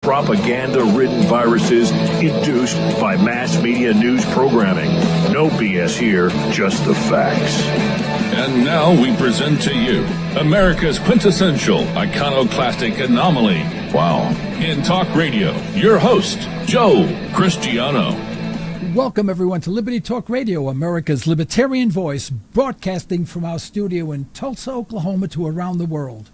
Propaganda-ridden viruses induced by mass media news programming. No BS here, just the facts. And now we present to you America's quintessential iconoclastic anomaly. Wow. In talk radio, your host, Joe Cristiano. Welcome, everyone, to Liberty Talk Radio, America's libertarian voice, broadcasting from our studio in Tulsa, Oklahoma, to around the world.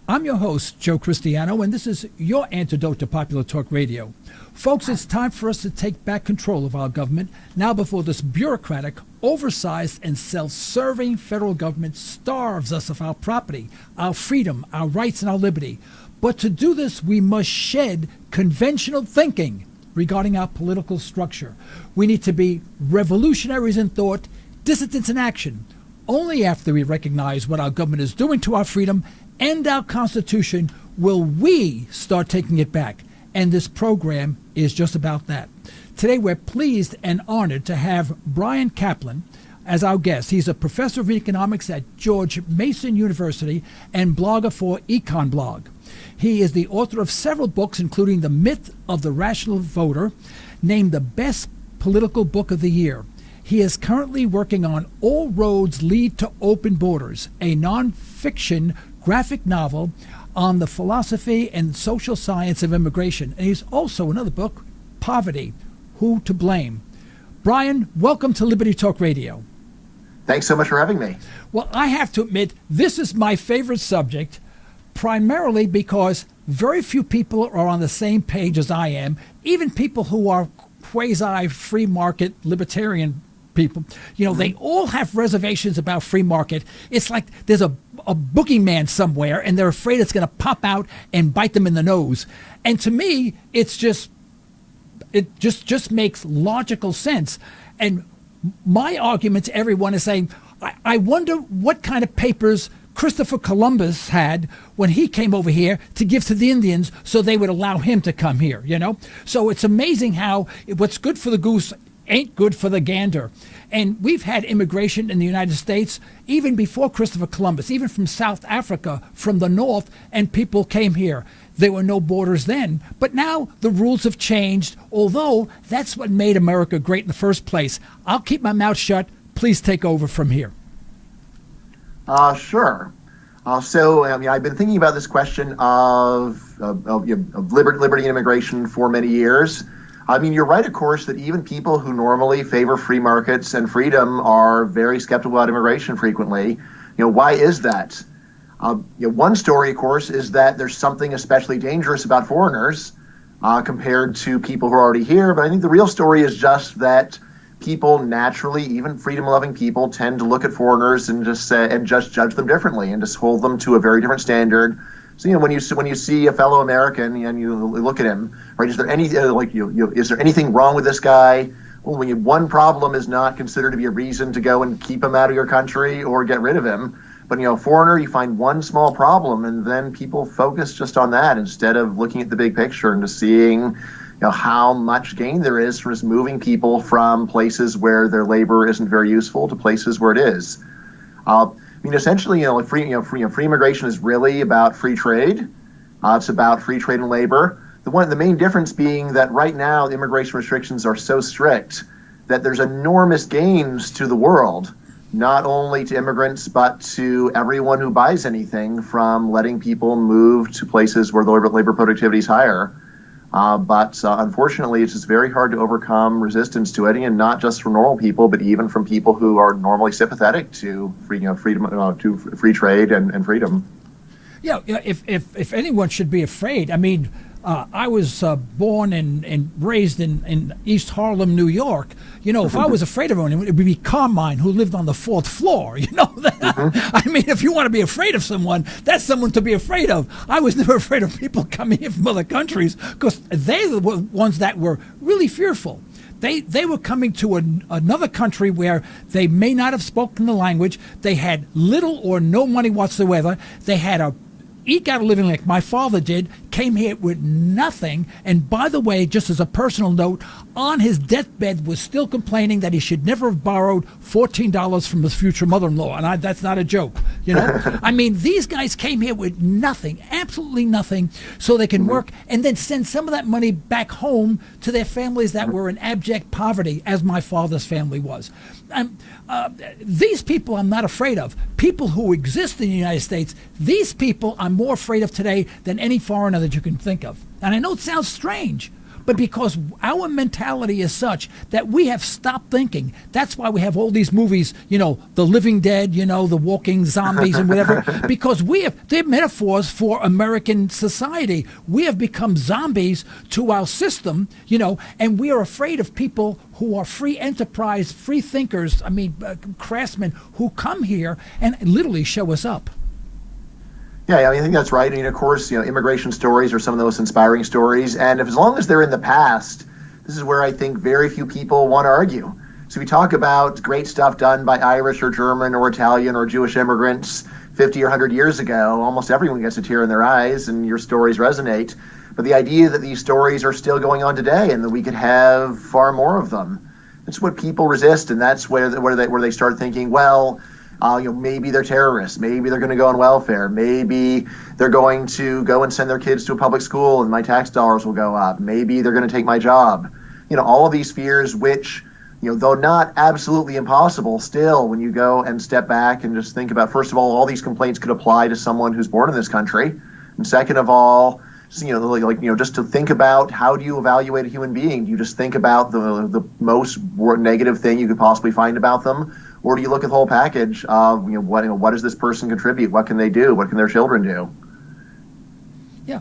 I'm your host, Joe Cristiano, and this is your antidote to popular talk radio. Folks, it's time for us to take back control of our government now before this bureaucratic, oversized, and self-serving federal government starves us of our property, our freedom, our rights, and our liberty. But to do this, we must shed conventional thinking regarding our political structure. We need to be revolutionaries in thought, dissidents in action. Only after we recognize what our government is doing to our freedom and our Constitution will we start taking it back. And this program is just about that. Today we're pleased and honored to have Bryan Caplan as our guest. He's a professor of economics at George Mason University and blogger for EconLog. He is the author of several books, including The Myth of the Rational Voter, named the best political book of the year. He is currently working on All Roads Lead to Open Borders, a nonfiction graphic novel on the philosophy and social science of immigration. And he's also another book, Poverty, Who to Blame. Bryan, welcome to Liberty Talk Radio. Thanks so much for having me. Well, I have to admit, this is my favorite subject, primarily because very few people are on the same page as I am, even people who are quasi-free market libertarian people. You know, they all have reservations about free market. It's like there's a boogeyman somewhere and they're afraid it's going to pop out and bite them in the nose. And to me, it just makes logical sense. And my argument to everyone is saying, I wonder what kind of papers Christopher Columbus had when he came over here to give to the Indians so they would allow him to come here, you know? So it's amazing how what's good for the goose ain't good for the gander. And we've had immigration in the United States even before Christopher Columbus, even from South Africa, from the north, and people came here. There were no borders then. But now the rules have changed, although that's what made America great in the first place. I'll keep my mouth shut. Please take over from here. Sure. I've been thinking about this question of liberty and immigration for many years. I mean, you're right, of course, that even people who normally favor free markets and freedom are very skeptical about immigration frequently. You know, why is that? One story, of course, is that there's something especially dangerous about foreigners compared to people who are already here. But I think the real story is just that people naturally, even freedom-loving people, tend to look at foreigners and just judge them differently and just hold them to a very different standard. So, you know, when you see a fellow American and you look at him, right? Is there is there anything wrong with this guy? Well, one problem is not considered to be a reason to go and keep him out of your country or get rid of him. But, you know, a foreigner, you find one small problem, and then people focus just on that instead of looking at the big picture and just seeing, you know, how much gain there is from just moving people from places where their labor isn't very useful to places where it is. I mean, essentially, free immigration is really about free trade. It's about free trade and labor. The main difference being that right now, the immigration restrictions are so strict that there's enormous gains to the world, not only to immigrants, but to everyone who buys anything, from letting people move to places where the labor productivity is higher. But unfortunately, it's just very hard to overcome resistance to it, and not just from normal people, but even from people who are normally sympathetic to free trade and freedom. Yeah, if anyone should be afraid, I mean, I was born and raised in East Harlem, New York. You know, if I was afraid of anyone, it would be Carmine, who lived on the 4th floor. You know, I mean, if you want to be afraid of someone, that's someone to be afraid of. I was never afraid of people coming in from other countries because they were the ones that were really fearful. They were coming to another country where they may not have spoken the language. They had little or no money whatsoever. They had a eke out a living like my father did, came here with nothing, and by the way, just as a personal note, on his deathbed was still complaining that he should never have borrowed $14 from his future mother-in-law, and that's not a joke. You know, I mean, these guys came here with nothing, absolutely nothing, so they can work and then send some of that money back home to their families that were in abject poverty, as my father's family was. These people I'm not afraid of. People who exist in the United States, these people I'm more afraid of today than any foreigner that you can think of. And I know it sounds strange, but because our mentality is such that we have stopped thinking. That's why we have all these movies, you know, The Living Dead, you know, The Walking Zombies and whatever, because they're metaphors for American society. We have become zombies to our system, you know, and we are afraid of people who are free enterprise, free thinkers, craftsmen who come here and literally show us up. Yeah, I mean, I think that's right. I mean, of course, you know, immigration stories are some of the most inspiring stories. And as long as they're in the past, this is where I think very few people want to argue. So we talk about great stuff done by Irish or German or Italian or Jewish immigrants 50 or 100 years ago. Almost everyone gets a tear in their eyes and your stories resonate. But the idea that these stories are still going on today and that we could have far more of them, that's what people resist. And that's where they start thinking, well, maybe they're terrorists. Maybe they're going to go on welfare. Maybe they're going to go and send their kids to a public school and my tax dollars will go up. Maybe they're going to take my job. You know, all of these fears which, you know, though not absolutely impossible, still, when you go and step back and just think about, first of all these complaints could apply to someone who's born in this country. And second of all, just to think about how do you evaluate a human being? Do you just think about the most negative thing you could possibly find about them? Or do you look at the whole package of, what does this person contribute? What can they do? What can their children do? Yeah.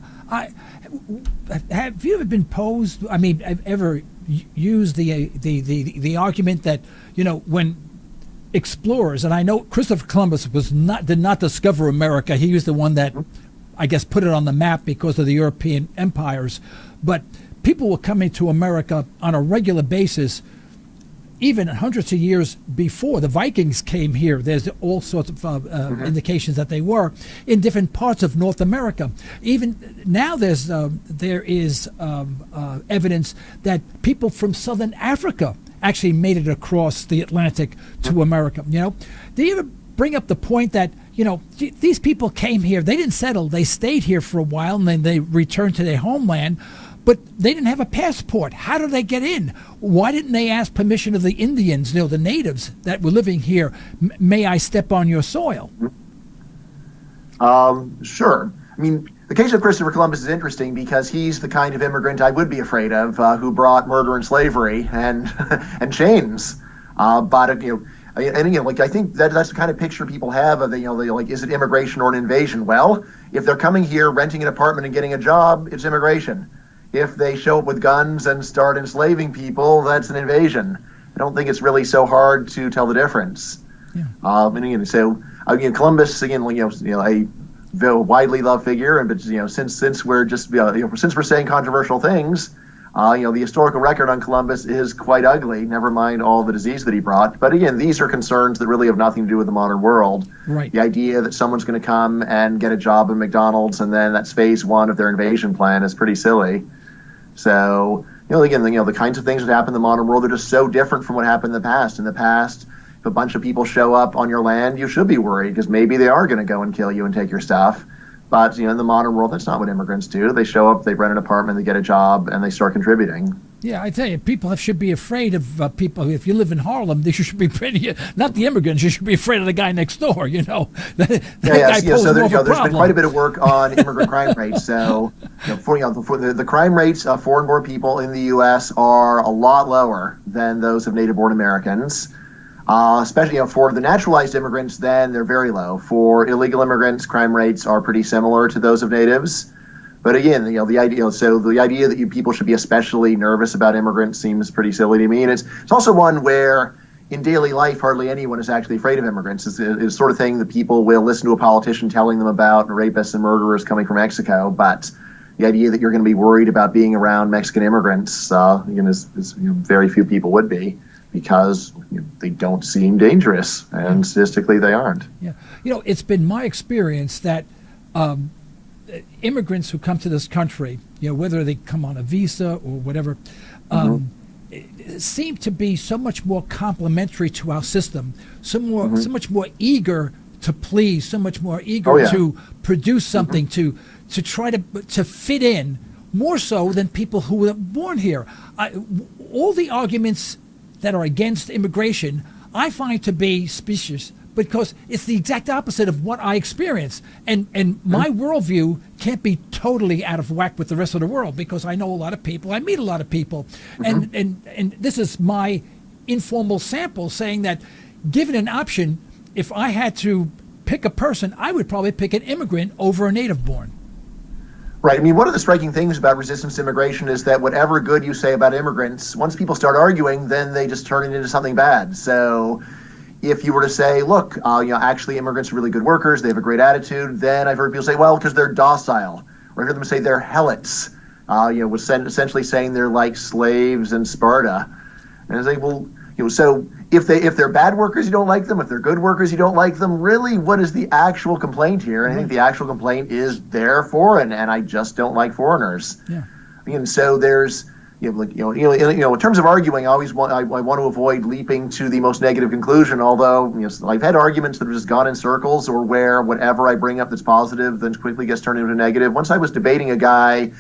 Have you ever been posed, I've ever used the argument that, you know, when explorers, and I know Christopher Columbus did not discover America. He was the one that, I guess, put it on the map because of the European empires. But people were coming to America on a regular basis, even hundreds of years before the Vikings came here. There's all sorts of indications that they were in different parts of North America. Even now, there is evidence that people from Southern Africa actually made it across the Atlantic to America. You know, do you ever bring up the point that, you know, these people came here, they didn't settle, they stayed here for a while, and then they returned to their homeland, but they didn't have a passport. How did they get in? Why didn't they ask permission of the Indians, you know, the natives that were living here? May I step on your soil? Sure. I mean, the case of Christopher Columbus is interesting because he's the kind of immigrant I would be afraid of, who brought murder and slavery and and chains. But I think that's the kind of picture people have of is it immigration or an invasion? Well, if they're coming here, renting an apartment and getting a job, it's immigration. If they show up with guns and start enslaving people, that's an invasion. I don't think it's really so hard to tell the difference. Yeah. Columbus a very widely loved figure, and since we're saying controversial things, the historical record on Columbus is quite ugly. Never mind all the disease that he brought. But again, these are concerns that really have nothing to do with the modern world. Right. The idea that someone's going to come and get a job in McDonald's and then that's phase one of their invasion plan is pretty silly. So, the kinds of things that happen in the modern world are just so different from what happened in the past. In the past, if a bunch of people show up on your land, you should be worried because maybe they are going to go and kill you and take your stuff. But, in the modern world, that's not what immigrants do. They show up, they rent an apartment, they get a job, and they start contributing. Yeah, I tell you, people should be afraid of people. If you live in Harlem, they should be afraid of you. Not the immigrants. You should be afraid of the guy next door, you know. So there's been quite a bit of work on immigrant crime rates. So, for the crime rates of foreign-born people in the U.S. are a lot lower than those of native-born Americans. Especially for the naturalized immigrants, then they're very low. For illegal immigrants, crime rates are pretty similar to those of natives. But again, the idea that people should be especially nervous about immigrants seems pretty silly to me. And it's also one where in daily life, hardly anyone is actually afraid of immigrants. It's the sort of thing that people will listen to a politician telling them about rapists and murderers coming from Mexico. But the idea that you're going to be worried about being around Mexican immigrants, is very few people would be, because they don't seem dangerous, and statistically they aren't. Yeah, it's been my experience that immigrants who come to this country, whether they come on a visa or whatever, seem to be so much more complimentary to our system, so much more eager to please, so much more eager to produce something, to try to fit in, more so than people who were born here. All the arguments that are against immigration, I find to be specious, because it's the exact opposite of what I experience. And my worldview can't be totally out of whack with the rest of the world, because I know a lot of people, I meet a lot of people. And this is my informal sample saying that, given an option, if I had to pick a person, I would probably pick an immigrant over a native born. Right. I mean, one of the striking things about resistance to immigration is that whatever good you say about immigrants, once people start arguing, then they just turn it into something bad. So if you were to say, look, actually immigrants are really good workers, they have a great attitude, then I've heard people say, well, because they're docile. Or I heard them say they're helots, essentially saying they're like slaves in Sparta. And I say, well, so if they're bad workers, you don't like them. If they're good workers, you don't like them. Really, what is the actual complaint here? And I think the actual complaint is they're foreign, and I just don't like foreigners. Yeah. And so there's, in terms of arguing, I want to avoid leaping to the most negative conclusion. Although I've had arguments that have just gone in circles, or where whatever I bring up that's positive then quickly gets turned into a negative. Once I was debating a guy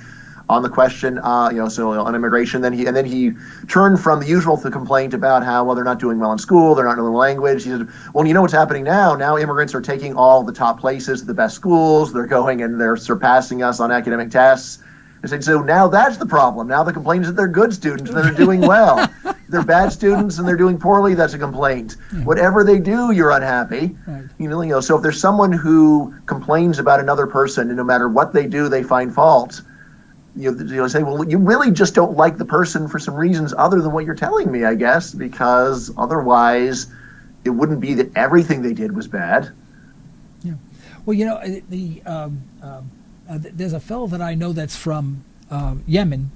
on the question, on immigration, then he turned from the usual complaint about how, they're not doing well in school, they're not knowing the language. He said, well, you know what's happening now? Now immigrants are taking all the top places, the best schools. They're going and they're surpassing us on academic tests. I said, so now that's the problem. Now the complaint is that they're good students and they're doing well. They're bad students and they're doing poorly. That's a complaint. Whatever they do, you're unhappy. Right. So if there's someone who complains about another person, and no matter what they do, they find fault, say, well, you really just don't like the person for some reasons other than what you're telling me, I guess, because otherwise it wouldn't be that everything they did was bad. Yeah. Well, there's a fellow that I know that's from Yemen,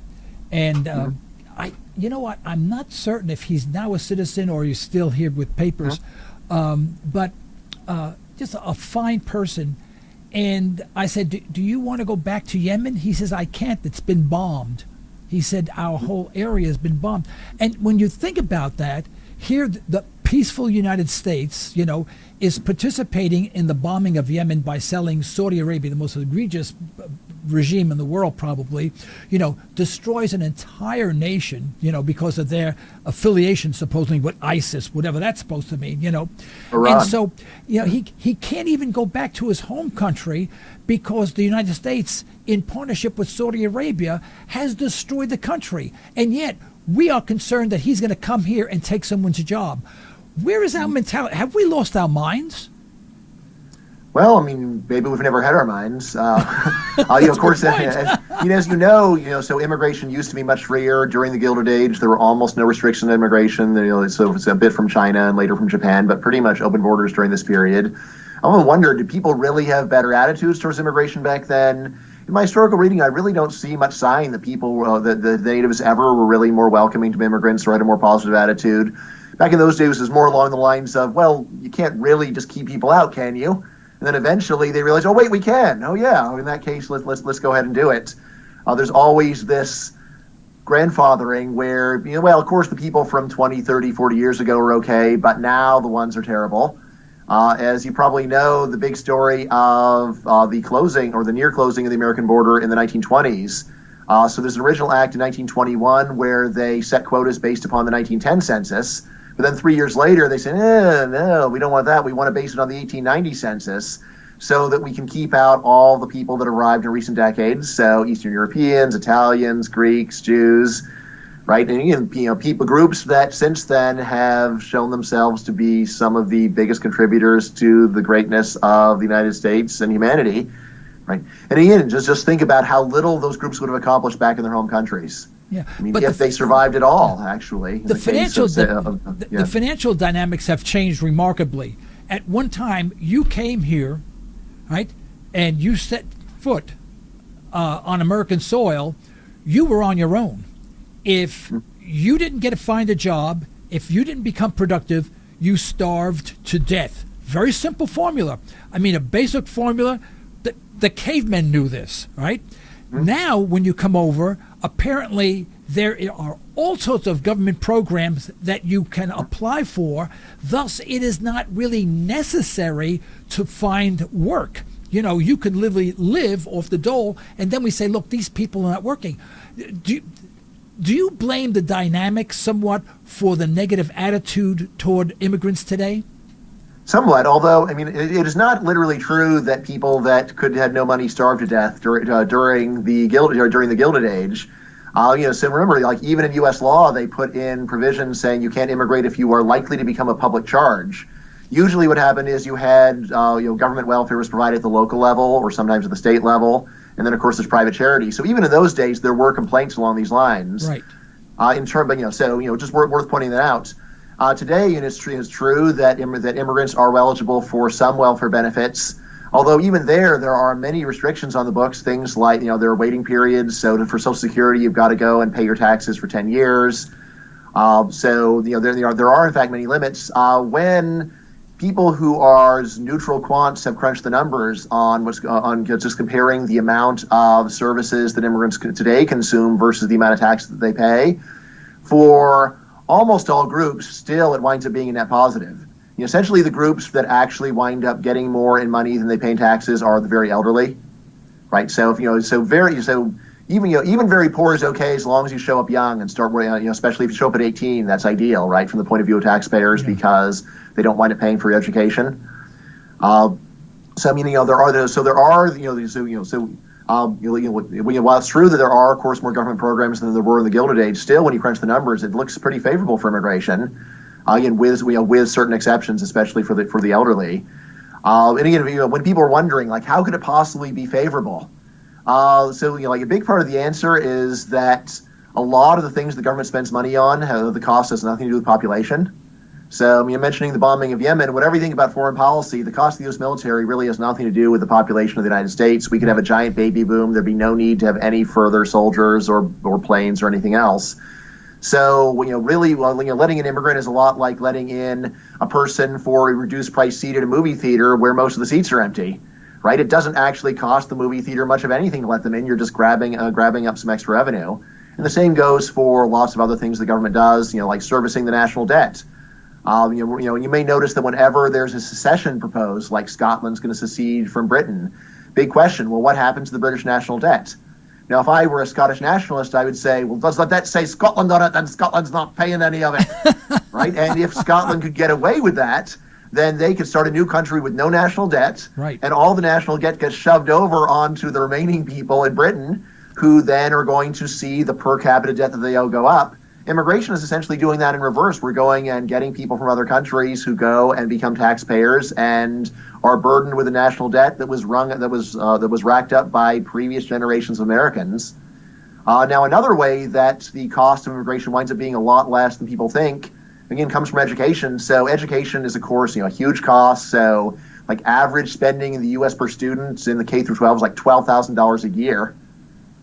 and I'm not certain if he's now a citizen or he's still here with papers, but just a fine person. And I said, do you want to go back to Yemen? He says, I can't. It's been bombed. He said, our whole area has been bombed. And when you think about that, here the peaceful United States, is participating in the bombing of Yemen by selling Saudi Arabia, the most egregious regime in the world probably, destroys an entire nation, because of their affiliation supposedly with ISIS, whatever that's supposed to mean, Iran. And so, he can't even go back to his home country because the United States, in partnership with Saudi Arabia, has destroyed the country. And yet we are concerned that he's going to come here and take someone's job. Where is our mentality? Have we lost our minds? Well, I mean, maybe we've never had our minds. Of course, as you know, so immigration used to be much freer during the Gilded Age. There were almost no restrictions on immigration. So it's a bit from China and later from Japan, but pretty much open borders during this period. I often wonder, did people really have better attitudes towards immigration back then? In my historical reading, I really don't see much sign that people, the natives ever were really more welcoming to immigrants or had a more positive attitude. Back in those days, it was more along the lines of, well, you can't really just keep people out, can you? And then eventually they realized, oh, wait, we can. Oh, yeah. In that case, let's go ahead and do it. There's always this grandfathering where, of course, the people from 20, 30, 40 years ago are okay, but now the ones are terrible. As you probably know, the big story of the closing or the near closing of the American border in the 1920s. So there's an original act in 1921 where they set quotas based upon the 1910 census. But then 3 years later, they said, no, we don't want that. We want to base it on the 1890 census so that we can keep out all the people that arrived in recent decades. So Eastern Europeans, Italians, Greeks, Jews, right? And again, people groups that since then have shown themselves to be some of the biggest contributors to the greatness of the United States and humanity, right? And again, just think about how little those groups would have accomplished back in their home countries. Yeah, I mean, if they survived at all, actually. The financial dynamics have changed remarkably. At one time, you came here, right, and you set foot on American soil, you were on your own. If you didn't get to find a job, if you didn't become productive, you starved to death. Very simple formula. I mean, a basic formula. The cavemen knew this, right? Now, when you come over, apparently there are all sorts of government programs that you can apply for. Thus, it is not really necessary to find work. You know, you can literally live off the dole, and then we say, look, these people are not working. Do you blame the dynamics somewhat for the negative attitude toward immigrants today? Somewhat, although, I mean, it is not literally true that people that could have no money starved to death during the Gilded Age. So remember, like even in U.S. law, they put in provisions saying you can't immigrate if you are likely to become a public charge. Usually what happened is you had, government welfare was provided at the local level or sometimes at the state level. And then, of course, there's private charity. So even in those days, there were complaints along these lines. Right. Just worth pointing that out. Today, it's true that immigrants are eligible for some welfare benefits. Although even there are many restrictions on the books, things like, there are waiting periods. So for Social Security, you've got to go and pay your taxes for 10 years. There are, in fact, many limits. When people who are neutral quants have crunched the numbers on just comparing the amount of services that immigrants today consume versus the amount of tax that they pay, for almost all groups, still it winds up being a net positive. Essentially, the groups that actually wind up getting more in money than they pay in taxes are the very elderly, right? So even very poor is okay as long as you show up young and start, especially if you show up at 18, that's ideal, right? From the point of view of taxpayers, because they don't wind up paying for your education. While it's true that there are, of course, more government programs than there were in the Gilded Age, still, when you crunch the numbers, it looks pretty favorable for immigration. With certain exceptions, especially for the elderly. And again, when people are wondering, like, how could it possibly be favorable? A big part of the answer is that a lot of the things the government spends money on, the cost has nothing to do with population. So, mentioning the bombing of Yemen, whatever you think about foreign policy, the cost of the U.S. military really has nothing to do with the population of the United States. We could have a giant baby boom. There'd be no need to have any further soldiers or planes or anything else. So, letting an immigrant is a lot like letting in a person for a reduced price seat at a movie theater where most of the seats are empty, right? It doesn't actually cost the movie theater much of anything to let them in. You're just grabbing up some extra revenue. And the same goes for lots of other things the government does, like servicing the national debt. You may notice that whenever there's a secession proposed, like Scotland's going to secede from Britain, big question, well, what happens to the British national debt? Now, if I were a Scottish nationalist, I would say, well, does the debt say Scotland on it? Then Scotland's not paying any of it, right? And if Scotland could get away with that, then they could start a new country with no national debt, right? And all the national debt gets shoved over onto the remaining people in Britain, who then are going to see the per capita debt that they owe go up. Immigration is essentially doing that in reverse. We're going and getting people from other countries who go and become taxpayers and are burdened with a national debt that was racked up by previous generations of Americans. Now, another way that the cost of immigration winds up being a lot less than people think, again, comes from education. So education is, of course, a huge cost. So, like, average spending in the U.S. per student in the K through 12 is like $12,000 a year,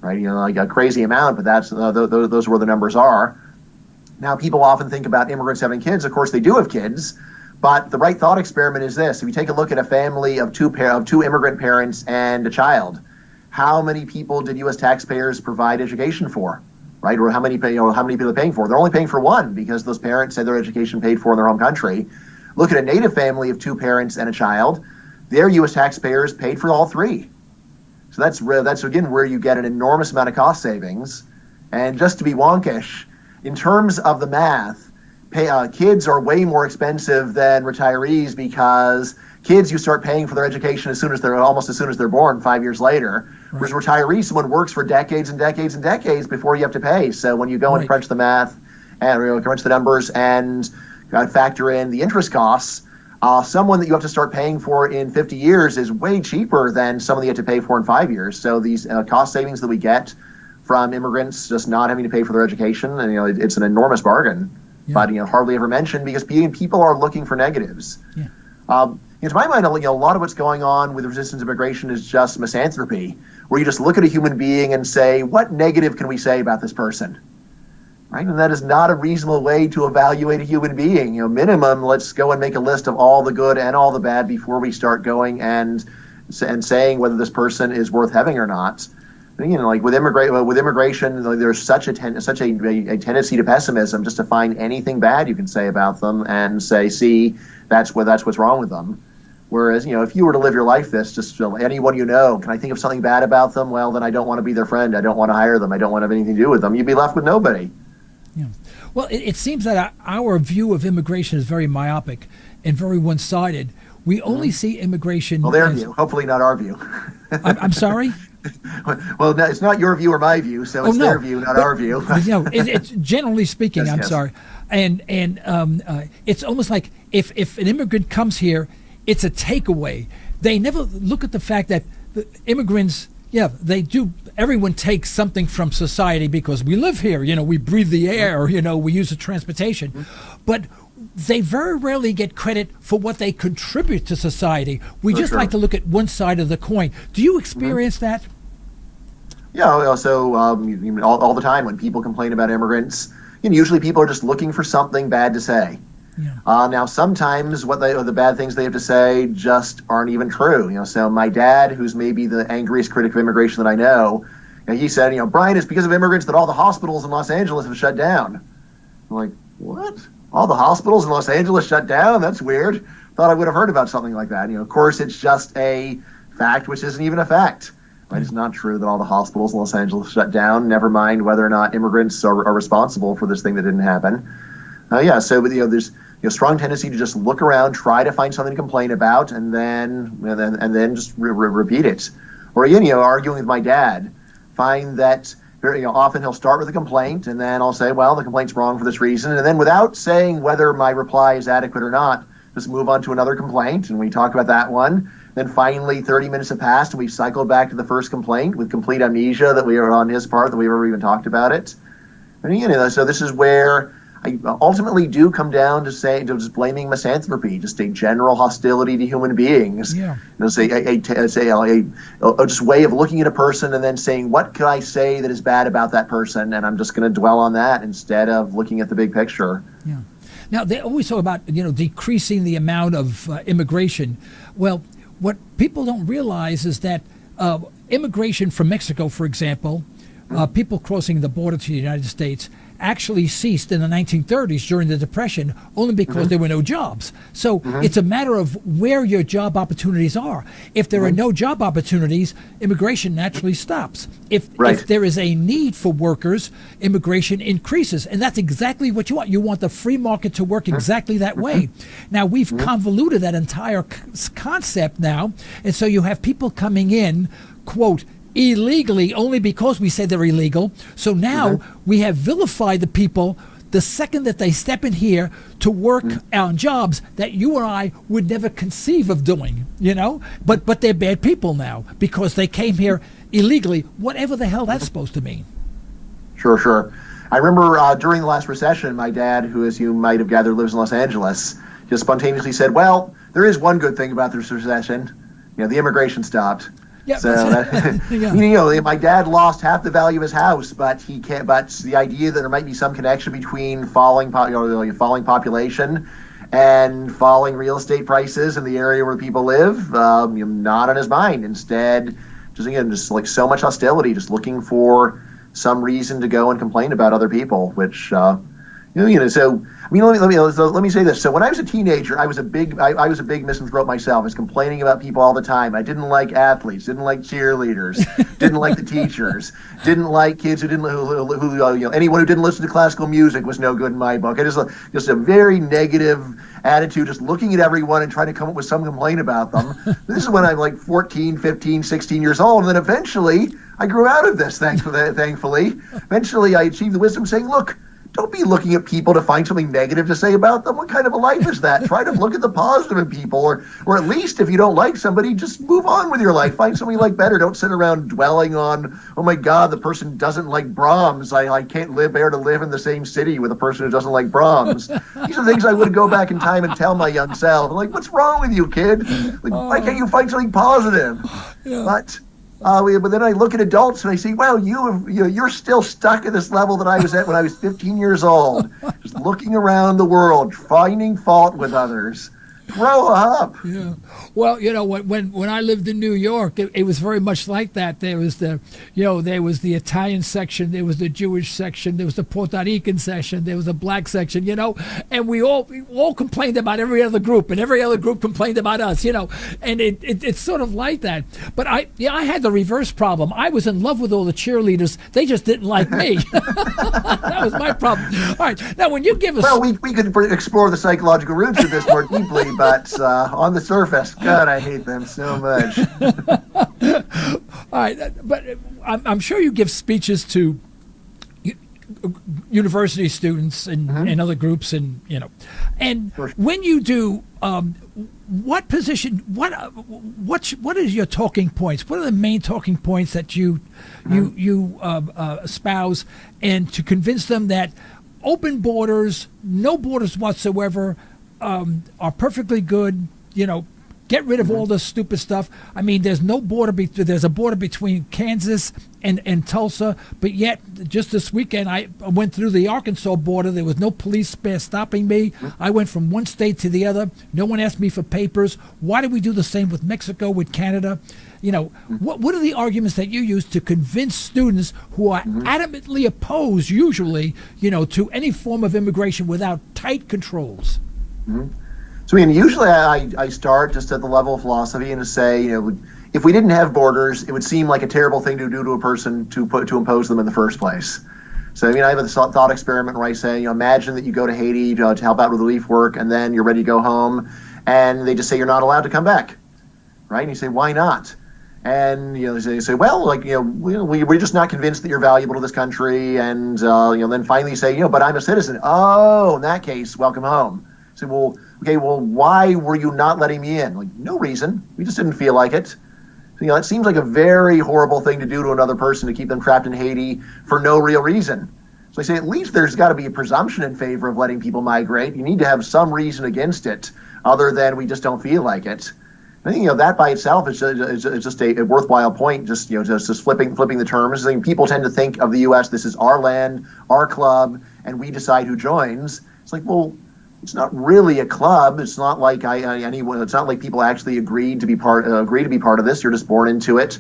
right? Like a crazy amount, but that's those are where the numbers are. Now, people often think about immigrants having kids. Of course, they do have kids. But the right thought experiment is this. If you take a look at a family of two immigrant parents and a child, how many people did U.S. taxpayers provide education for, right? Or how many people are paying for? They're only paying for one because those parents had their education paid for in their home country. Look at a native family of two parents and a child. Their U.S. taxpayers paid for all three. So that's again where you get an enormous amount of cost savings. And just to be wonkish, in terms of the math, kids are way more expensive than retirees because kids, you start paying for their education almost as soon as they're born, 5 years later. Right. Whereas retirees, someone works for decades and decades and decades before you have to pay. So when you go and crunch the math and crunch the numbers and factor in the interest costs, someone that you have to start paying for in 50 years is way cheaper than someone that you have to pay for in 5 years. So these cost savings that we get from immigrants just not having to pay for their education, and it's an enormous bargain. Yeah. But hardly ever mentioned because people are looking for negatives. Yeah. To my mind, a lot of what's going on with resistance immigration is just misanthropy, where you just look at a human being and say, what negative can we say about this person? Right? And that is not a reasonable way to evaluate a human being. Minimum, let's go and make a list of all the good and all the bad before we start going and saying whether this person is worth having or not. Like with immigration, there's such a tendency to pessimism, just to find anything bad you can say about them and say, see, that's what's wrong with them. Whereas, if you were to live your life anyone can I think of something bad about them? Well, then I don't want to be their friend. I don't want to hire them. I don't want to have anything to do with them. You'd be left with nobody. Yeah. Well, it seems that our view of immigration is very myopic and very one-sided. We only see immigration. Well, their view, hopefully not our view. I'm sorry? Well, no, it's not your view or my view, so it's their view, not our view. It's generally speaking. Yes. Sorry, and it's almost like if an immigrant comes here, it's a takeaway. They never look at the fact that the immigrants, they do. Everyone takes something from society because we live here. We breathe the air. We use the transportation, but they very rarely get credit for what they contribute to society. We just like to look at one side of the coin. Do you experience that? Yeah, so all the time when people complain about immigrants, usually people are just looking for something bad to say. Yeah. Now, sometimes the bad things they have to say just aren't even true. So my dad, who's maybe the angriest critic of immigration that I know, he said, Bryan, it's because of immigrants that all the hospitals in Los Angeles have shut down. I'm like, what? All the hospitals in Los Angeles shut down? That's weird. Thought I would have heard about something like that. Of course, it's just a fact, which isn't even a fact. Right? It's not true that all the hospitals in Los Angeles shut down, never mind whether or not immigrants are responsible for this thing that didn't happen. So there's strong tendency to just look around, try to find something to complain about, and then just repeat it. Or again, arguing with my dad, find that often he'll start with a complaint, and then I'll say, well, the complaint's wrong for this reason, and then without saying whether my reply is adequate or not, just move on to another complaint, and we talk about that one. Then finally, 30 minutes have passed, and we've cycled back to the first complaint with complete amnesia that we were on his part, that we've ever even talked about it. And so this is where I ultimately do come down to just blaming misanthropy, just a general hostility to human beings. Yeah. Just way of looking at a person and then saying, what could I say that is bad about that person? And I'm just going to dwell on that instead of looking at the big picture. Yeah. Now, they always talk about, decreasing the amount of immigration. Well, what people don't realize is that immigration from Mexico, for example, people crossing the border to the United States, actually ceased in the 1930s during the Depression only because there were no jobs. So it's a matter of where your job opportunities are. If there are no job opportunities, immigration naturally stops. If there is a need for workers, immigration increases. And that's exactly what you want. You want the free market to work exactly that way. Now, we've convoluted that entire concept now. And so you have people coming in, quote, illegally only because we say they're illegal. So now we have vilified the people the second that they step in here to work on jobs that you and I would never conceive of doing, but they're bad people now because they came here illegally, whatever the hell that's supposed to mean. Sure. I remember during the last recession, my dad, who, as you might have gathered, lives in Los Angeles, just spontaneously said, well, there is one good thing about this recession. The immigration stopped. Yeah, so my dad lost half the value of his house, but he can't. But the idea that there might be some connection between falling population and falling real estate prices in the area where people live, not on his mind. Instead, just like so much hostility, just looking for some reason to go and complain about other people, which. So let me say this. So when I was a teenager, I was a big misanthrope myself. I was complaining about people all the time. I didn't like athletes, didn't like cheerleaders, didn't like the teachers, didn't like kids who anyone who didn't listen to classical music was no good in my book. I just a very negative attitude, just looking at everyone and trying to come up with some complaint about them. This is when I'm like 14, 15, 16 years old, and then eventually I grew out of this. Thankfully, eventually I achieved the wisdom saying, look. Don't be looking at people to find something negative to say about them. What kind of a life is that? Try to look at the positive in people, or at least if you don't like somebody, just move on with your life. Find somebody you like better. Don't sit around dwelling on, oh my God, the person doesn't like Brahms. I can't bear to live in the same city with a person who doesn't like Brahms. These are things I would go back in time and tell my young self. I'm like, what's wrong with you, kid? Like, why can't you find something positive? Yeah. But then I look at adults and I see, wow, you're still stuck at this level that I was at when I was 15 years old, just looking around the world, finding fault with others. Grow up. Yeah. Well, when I lived in New York, it was very much like that. There was the Italian section, there was the Jewish section, there was the Puerto Rican section, there was the black section, and we all complained about every other group, and every other group complained about us, and it's sort of like that. But I had the reverse problem. I was in love with all the cheerleaders. They just didn't like me. That was my problem. All right. Now, when you give us... Well, we could explore the psychological roots of this more deeply, but on the surface, God, I hate them so much. All right. But I'm sure you give speeches to university students and other groups, and when you do, what position, what is your talking points? What are the main talking points that you espouse, and to convince them that open borders, no borders whatsoever, are perfectly good? Get rid of all this stupid stuff. I mean, there's no border. There's a border between Kansas and Tulsa, but yet just this weekend I went through the Arkansas border. There was no police stopping me. I went from one state to the other. No one asked me for papers. Why do we do the same with Mexico, with Canada? What are the arguments that you use to convince students who are adamantly opposed, usually, to any form of immigration without tight controls? So, usually I start just at the level of philosophy and to say, if we didn't have borders, it would seem like a terrible thing to do to a person to impose them in the first place. So, I have a thought experiment where I say, imagine that you go to Haiti to help out with relief work, and then you're ready to go home, and they just say you're not allowed to come back, right? And you say, why not? And they say, well, we're just not convinced that you're valuable to this country, and then finally you say, but I'm a citizen. Oh, in that case, welcome home. Say, well, why were you not letting me in? No reason. We just didn't feel like it. So, it seems like a very horrible thing to do to another person, to keep them trapped in Haiti for no real reason. So I say, at least there's got to be a presumption in favor of letting people migrate. You need to have some reason against it, other than we just don't feel like it. I think that by itself is just a worthwhile point. Just flipping the terms. I think people tend to think of the U.S. This is our land, our club, and we decide who joins. It's like, well, it's not really a club. It's not like it's not like people actually agreed to be part of this. You're just born into it.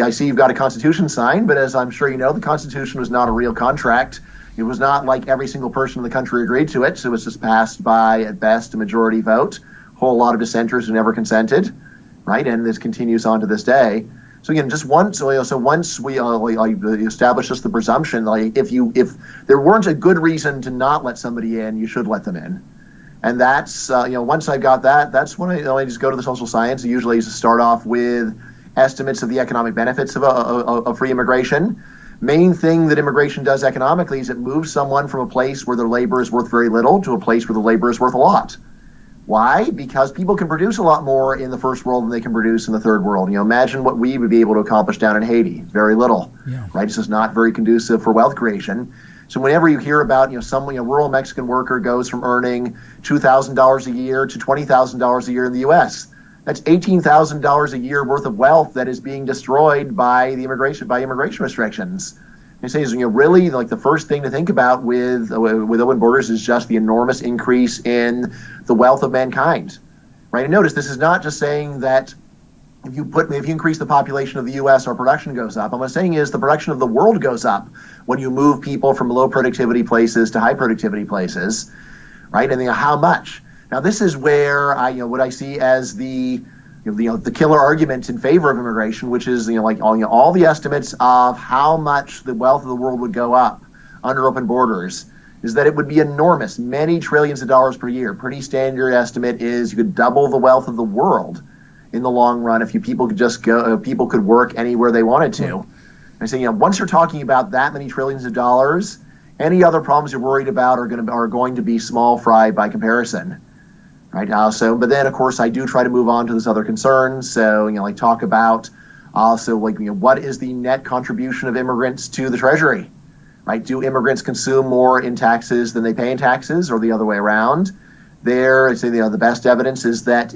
I see you've got a Constitution signed, but as I'm sure you know, the Constitution was not a real contract. It was not like every single person in the country agreed to it. So it was just passed by, at best, a majority vote. A whole lot of dissenters who never consented, right? And this continues on to this day. So again, just once we establish just the presumption, if there weren't a good reason to not let somebody in, you should let them in. And that's, once I got that, that's when I just go to the social science. I usually just start off with estimates of the economic benefits of free immigration. Main thing that immigration does economically is it moves someone from a place where their labor is worth very little to a place where the labor is worth a lot. Why? Because people can produce a lot more in the first world than they can produce in the third world. Imagine what we would be able to accomplish down in Haiti. Very little, right? This is not very conducive for wealth creation. So whenever you hear about, some rural Mexican worker goes from earning $2,000 a year to $20,000 a year in the U.S., that's $18,000 a year worth of wealth that is being destroyed by immigration restrictions. They say, really, the first thing to think about with open borders is just the enormous increase in the wealth of mankind, right? And notice this is not just saying that if you increase the population of the U.S., our production goes up. What I'm saying is the production of the world goes up when you move people from low productivity places to high productivity places, right? And how much? Now, this is where what I see as the killer argument in favor of immigration, which is all the estimates of how much the wealth of the world would go up under open borders, is that it would be enormous, many trillions of dollars per year. Pretty standard estimate is you could double the wealth of the world in the long run if people could just go. People could work anywhere they wanted to. I say, once you're talking about that many trillions of dollars, any other problems you're worried about are going to be small fry by comparison. Right. But then, of course, I do try to move on to those other concerns. So, talk about also, what is the net contribution of immigrants to the Treasury? Right. Do immigrants consume more in taxes than they pay in taxes, or the other way around? I say, the best evidence is that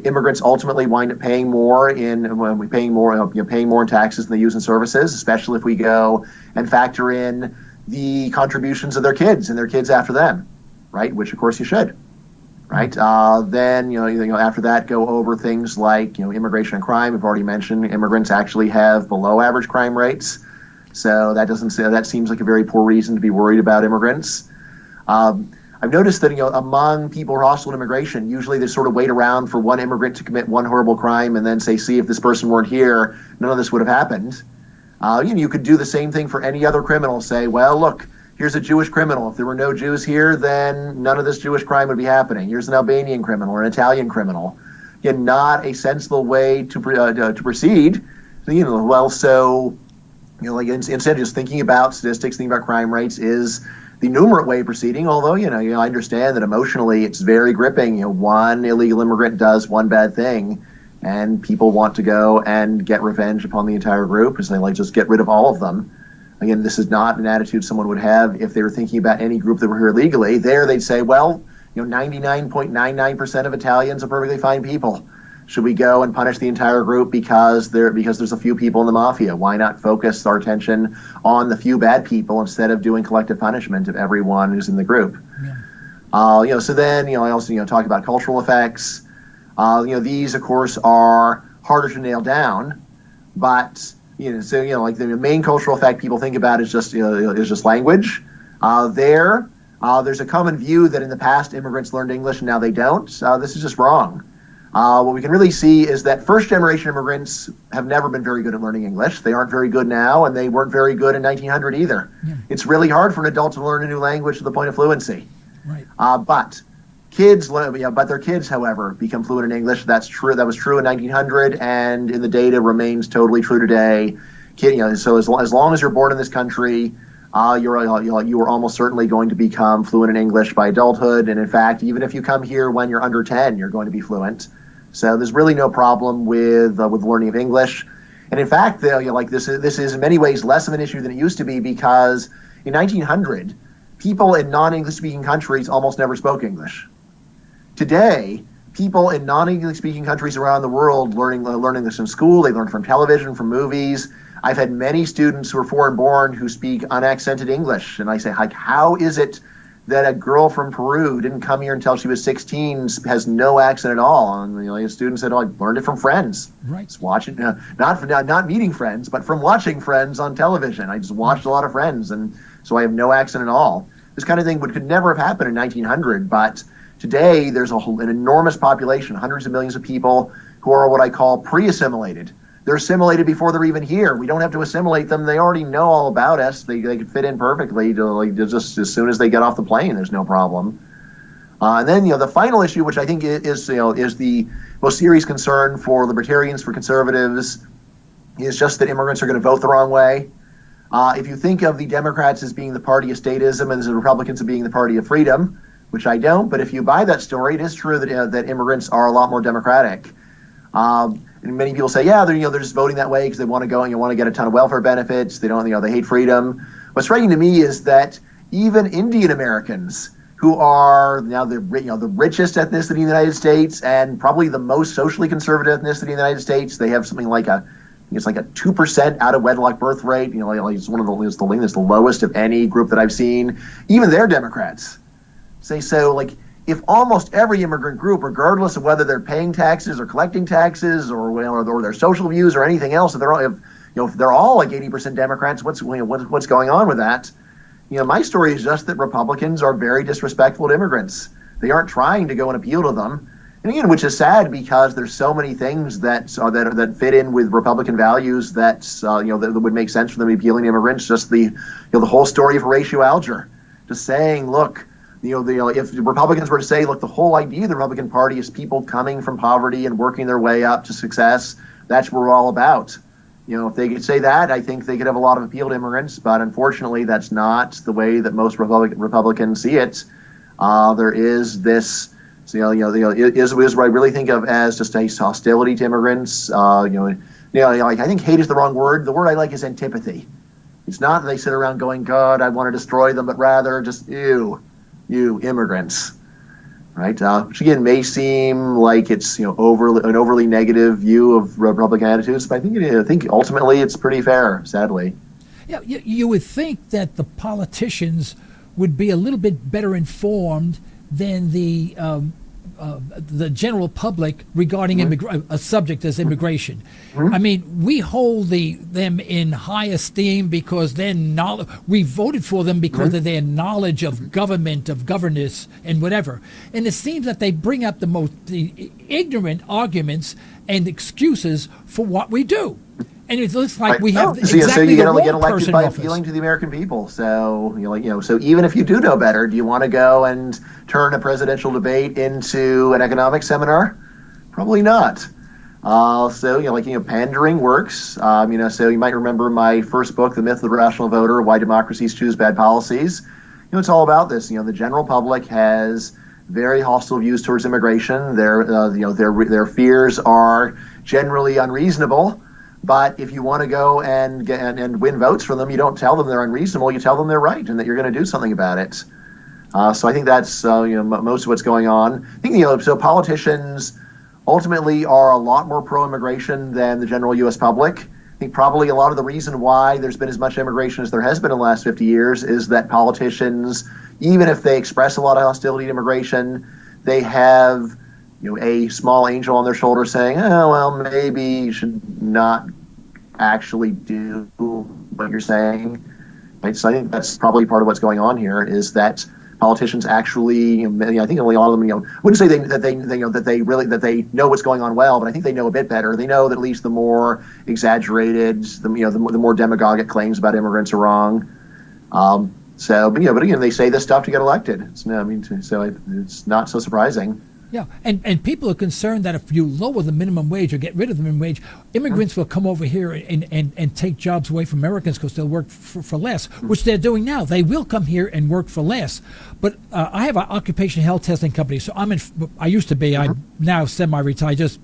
immigrants ultimately wind up paying more in taxes than they use in services, especially if we go and factor in the contributions of their kids and their kids after them. Right, which of course you should. right? Then after that, go over things like immigration and crime. We've already mentioned immigrants actually have below average crime rates, so that seems like a very poor reason to be worried about immigrants. I've noticed that among people who are hostile to immigration, usually they sort of wait around for one immigrant to commit one horrible crime and then say, see, if this person weren't here, none of this would have happened. You could do the same thing for any other criminal. Say, well, look, here's a Jewish criminal. If there were no Jews here, then none of this Jewish crime would be happening. Here's an Albanian criminal or an Italian criminal. Again, not a sensible way to proceed. Instead of just thinking about statistics, thinking about crime rates is the numerate way of proceeding. Although I understand that emotionally it's very gripping. One illegal immigrant does one bad thing, and people want to go and get revenge upon the entire group, and so they just get rid of all of them. Again, this is not an attitude someone would have if they were thinking about any group that were here illegally. There, they'd say, well, 99.99% of Italians are perfectly fine people. Should we go and punish the entire group because there's a few people in the mafia? Why not focus our attention on the few bad people instead of doing collective punishment of everyone who's in the group? Yeah. So then, I also talk about cultural effects. These of course are harder to nail down, but like the main cultural effect people think about is just language. There's a common view that in the past immigrants learned English and now they don't. This is just wrong. What we can really see is that first-generation immigrants have never been very good at learning English. They aren't very good now, and they weren't very good in 1900 either. Yeah. It's really hard for an adult to learn a new language to the point of fluency. Right. But their kids, however, become fluent in English. That's true. That was true in 1900, and in the data remains totally true today. So as long as you're born in this country, you are almost certainly going to become fluent in English by adulthood. And in fact, even if you come here when you're under 10, you're going to be fluent. So there's really no problem with learning of English. And in fact, this is in many ways less of an issue than it used to be, because in 1900, people in non-English speaking countries almost never spoke English. Today, people in non-English speaking countries around the world learn English in school. They learn from television, from movies. I've had many students who are foreign born who speak unaccented English, and I say, how is it that a girl from Peru who didn't come here until she was 16 has no accent at all? And a student said, I learned it from friends. Right. Just watching, not meeting friends, but from watching Friends on television. I just watched a lot of Friends, and so I have no accent at all. This kind of thing could never have happened in 1900, but today there's an enormous population, hundreds of millions of people who are what I call pre-assimilated. They're assimilated before they're even here. We don't have to assimilate them. They already know all about us. They could fit in perfectly just as soon as they get off the plane. There's no problem. And then the final issue, which I think is the most serious concern for libertarians, for conservatives, is just that immigrants are going to vote the wrong way. If you think of the Democrats as being the party of statism and the Republicans as being the party of freedom, which I don't, but if you buy that story, it is true that immigrants are a lot more democratic. And many people say, they're just voting that way because they want to go and want to get a ton of welfare benefits. They don't, they hate freedom. What's striking to me is that even Indian Americans, who are now the richest ethnicity in the United States and probably the most socially conservative ethnicity in the United States, they have something like it's like a 2% out of wedlock birth rate. It's the lowest of any group that I've seen. Even they're Democrats. If almost every immigrant group, regardless of whether they're paying taxes or collecting taxes or their social views or anything else, if they're all like 80% Democrats, what's going on with that? My story is just that Republicans are very disrespectful to immigrants. They aren't trying to go and appeal to them, and again, which is sad because there's so many things that fit in with Republican values that would make sense for them appealing to immigrants. Just the whole story of Horatio Alger, just saying, look. If the Republicans were to say, look, the whole idea of the Republican Party is people coming from poverty and working their way up to success, that's what we're all about. If they could say that, I think they could have a lot of appeal to immigrants, but unfortunately, that's not the way that most Republicans see it. There is this, is what I really think of as just a hostility to immigrants. I think hate is the wrong word. The word I like is antipathy. It's not that they sit around going, God, I want to destroy them, but rather just, ew. You immigrants, right? Which again may seem like it's an overly negative view of Republican attitudes, but I think ultimately it's pretty fair, sadly. Yeah, you would think that the politicians would be a little bit better informed than the the general public regarding a subject as immigration. I mean, we hold them in high esteem because we voted for them because of their knowledge of government, of governance, and whatever. And it seems that they bring up the ignorant arguments and excuses for what we do. And it looks like we have exactly the wrong person in office. So you get elected by appealing to the American people. So so even if you do know better, do you want to go and turn a presidential debate into an economic seminar? Probably not. Pandering works. So you might remember my first book, The Myth of the Rational Voter: Why Democracies Choose Bad Policies. It's all about this. The general public has very hostile views towards immigration. Their fears are generally unreasonable. But if you want to go and win votes from them, you don't tell them they're unreasonable. You tell them they're right and that you're going to do something about it. So I think that's most of what's going on. I think so politicians ultimately are a lot more pro-immigration than the general U.S. public. I think probably a lot of the reason why there's been as much immigration as there has been in the last 50 years is that politicians, even if they express a lot of hostility to immigration, they have a small angel on their shoulder saying, oh, well, maybe you should not actually do what you're saying. Right? So I think that's probably part of what's going on here is that politicians actually, I think a lot of them, wouldn't say that they know what's going on well, but I think they know a bit better. They know that at least the more exaggerated, the more demagogic claims about immigrants are wrong. But again, they say this stuff to get elected. So it's not so surprising. Yeah, and people are concerned that if you lower the minimum wage or get rid of the minimum wage, immigrants will come over here and take jobs away from Americans because they'll work for less, which they're doing now. They will come here and work for less. But I have an occupational health testing company, so I used to be, I'm now semi-retired. I just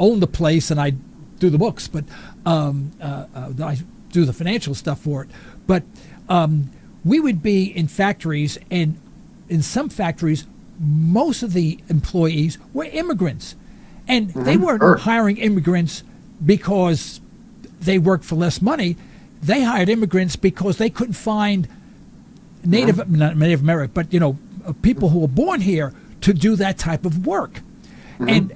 own the place and I do the books, but I do the financial stuff for it. But we would be in factories, and in some factories, most of the employees were immigrants, and they weren't hiring immigrants because they worked for less money. They hired immigrants because they couldn't find not Native American, but people who were born here to do that type of work. And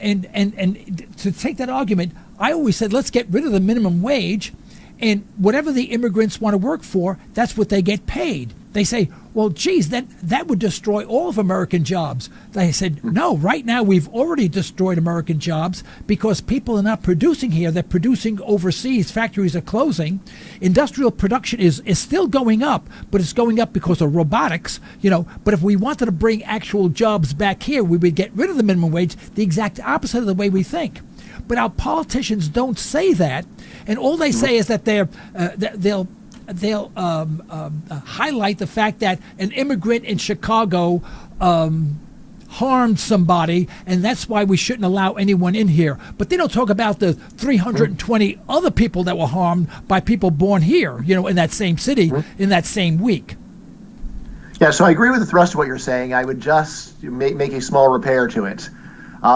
to take that argument, I always said, let's get rid of the minimum wage, and whatever the immigrants want to work for, that's what they get paid. They say, well, geez, that would destroy all of American jobs. They said, no, right now we've already destroyed American jobs because people are not producing here. They're producing overseas. Factories are closing. Industrial production is still going up, but it's going up because of robotics, But if we wanted to bring actual jobs back here, we would get rid of the minimum wage, the exact opposite of the way we think. But our politicians don't say that, and all they say is that they'll highlight the fact that an immigrant in Chicago harmed somebody, and that's why we shouldn't allow anyone in here. But they don't talk about the 320 other people that were harmed by people born here, in that same city, in that same week. Yeah, so I agree with the thrust of what you're saying. I would just make a small repair to it.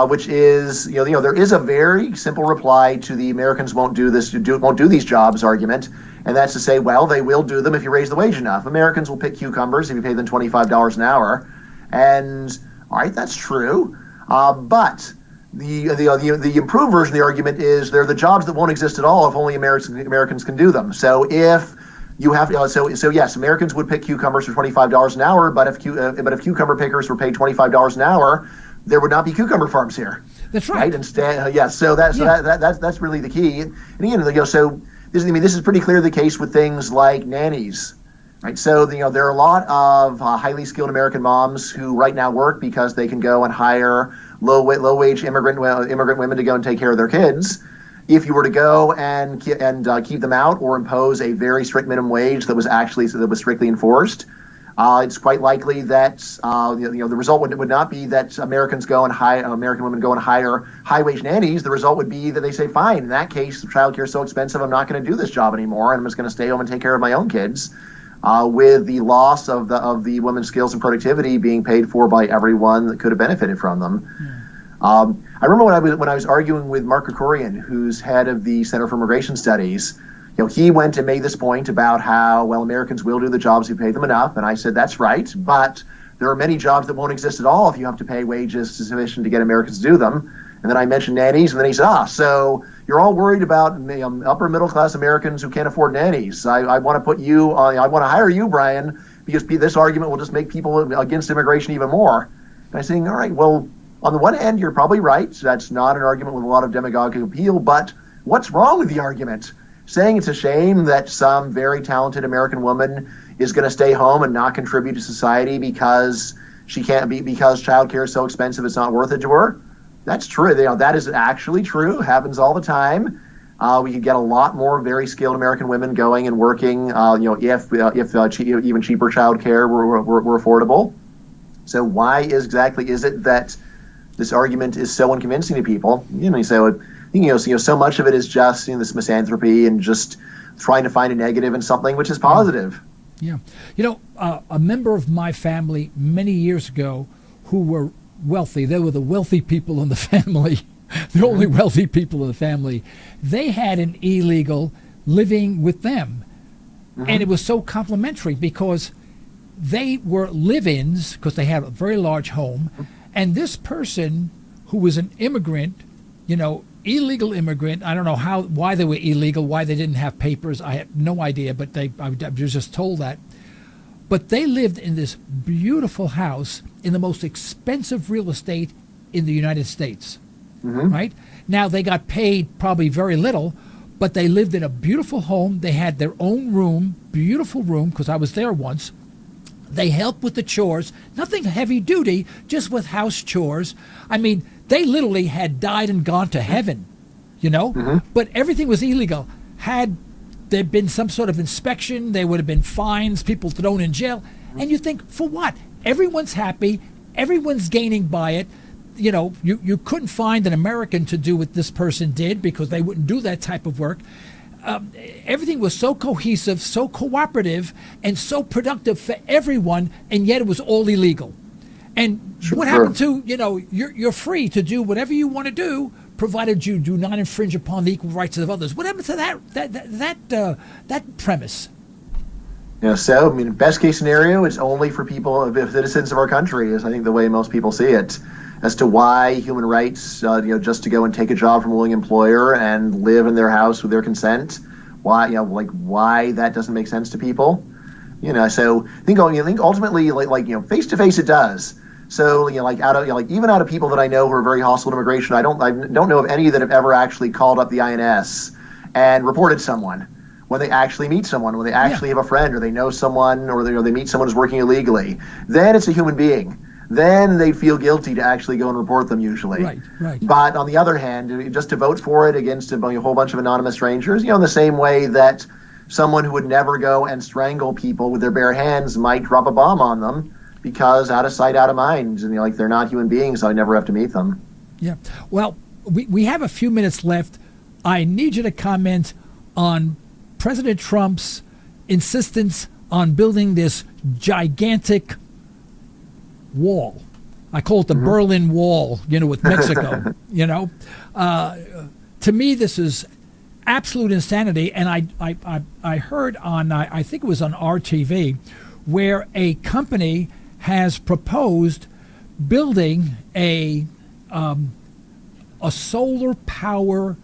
Which is, there is a very simple reply to the Americans won't do these jobs argument, and that's to say, well, they will do them if you raise the wage enough. Americans will pick cucumbers if you pay them $25 an hour, and all right, that's true. But the improved version of the argument is they're the jobs that won't exist at all if only Americans can do them. So if you have so yes, Americans would pick cucumbers for $25 an hour, but if cucumber pickers were paid $25 an hour, there would not be cucumber farms here. That's right. Instead, that's really the key. And again, this is pretty clearly the case with things like nannies, right? So there are a lot of highly skilled American moms who right now work because they can go and hire low wage immigrant women to go and take care of their kids. If you were to go and keep them out or impose a very strict minimum wage that was strictly enforced, it's quite likely that the result would not be that American women go and hire high wage nannies. The result would be that they say, fine, in that case, childcare is so expensive, I'm not going to do this job anymore, and I'm just going to stay home and take care of my own kids, with the loss of the women's skills and productivity being paid for by everyone that could have benefited from them. I remember when I was arguing with Mark Krikorian, who's head of the Center for Immigration Studies. He went and made this point about how, well, Americans will do the jobs if you pay them enough. And I said, that's right. But there are many jobs that won't exist at all if you have to pay wages sufficient to get Americans to do them. And then I mentioned nannies, and then he said, so you're all worried about upper middle class Americans who can't afford nannies. I want to put you, I want to hire you, Bryan, because this argument will just make people against immigration even more. And I'm saying, all right, well, on the one hand, you're probably right. That's not an argument with a lot of demagogic appeal, but what's wrong with the argument? Saying it's a shame that some very talented American woman is going to stay home and not contribute to society because because childcare is so expensive it's not worth it to her. That's true. That is actually true. Happens all the time. We could get a lot more very skilled American women going and working. If even cheaper childcare were affordable. So why is it that this argument is so unconvincing to people? So much of it is just this misanthropy and just trying to find a negative in something which is positive. Yeah. A member of my family many years ago who were wealthy, they were the wealthy people in the family, the only wealthy people in the family, they had an illegal living with them. And it was so complimentary because they were live-ins because they had a very large home. And this person who was an immigrant, illegal immigrant, I don't know why they were illegal, why they didn't have papers, I have no idea, but I was just told that. But they lived in this beautiful house in the most expensive real estate in the United States, right? Now, they got paid probably very little, but they lived in a beautiful home. They had their own room, beautiful room, because I was there once. They helped with the chores, nothing heavy duty, just with house chores. I mean, they literally had died and gone to heaven, but everything was illegal. Had there been some sort of inspection, there would have been fines, people thrown in jail. And you think, for what? Everyone's happy, everyone's gaining by it. You couldn't find an American to do what this person did because they wouldn't do that type of work. Everything was so cohesive, so cooperative, and so productive for everyone, and yet it was all illegal. And what happened to, you're free to do whatever you want to do, provided you do not infringe upon the equal rights of others. What happened to that premise? Best case scenario is only for people, citizens of our country, is I think the way most people see it. As to why human rights, just to go and take a job from a willing employer and live in their house with their consent, why that doesn't make sense to people, So I think ultimately, face to face, it does. So even out of people that I know who are very hostile to immigration, I don't know of any that have ever actually called up the INS and reported someone when they actually meet someone, when they actually have a friend or they know someone or they meet someone who's working illegally. Then it's a human being. Then they feel guilty to actually go and report them usually. Right. But on the other hand, just to vote for it against a whole bunch of anonymous strangers, in the same way that someone who would never go and strangle people with their bare hands might drop a bomb on them because out of sight, out of mind. And they're not human beings, so I never have to meet them. Yeah. Well, we have a few minutes left. I need you to comment on President Trump's insistence on building this gigantic wall. I call it the Berlin Wall, with Mexico, To me, this is absolute insanity. And I heard on, I think it was on RTV, where a company has proposed building a solar power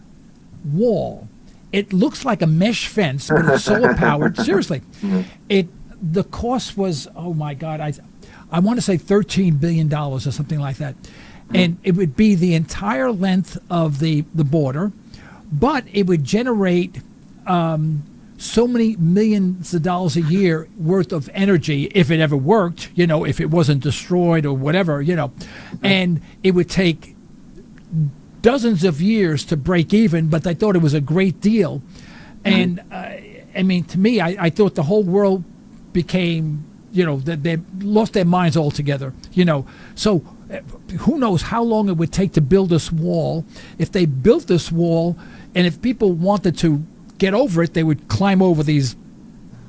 wall. It looks like a mesh fence, but it's solar powered. Seriously. The cost was, oh my God, I want to say $13 billion or something like that. And it would be the entire length of the border, but it would generate so many millions of dollars a year worth of energy if it ever worked, if it wasn't destroyed or whatever, and it would take dozens of years to break even, but they thought it was a great deal. And to me, I thought the whole world became, that they lost their minds altogether, So who knows how long it would take to build this wall. If they built this wall, and if people wanted to get over it, they would climb over these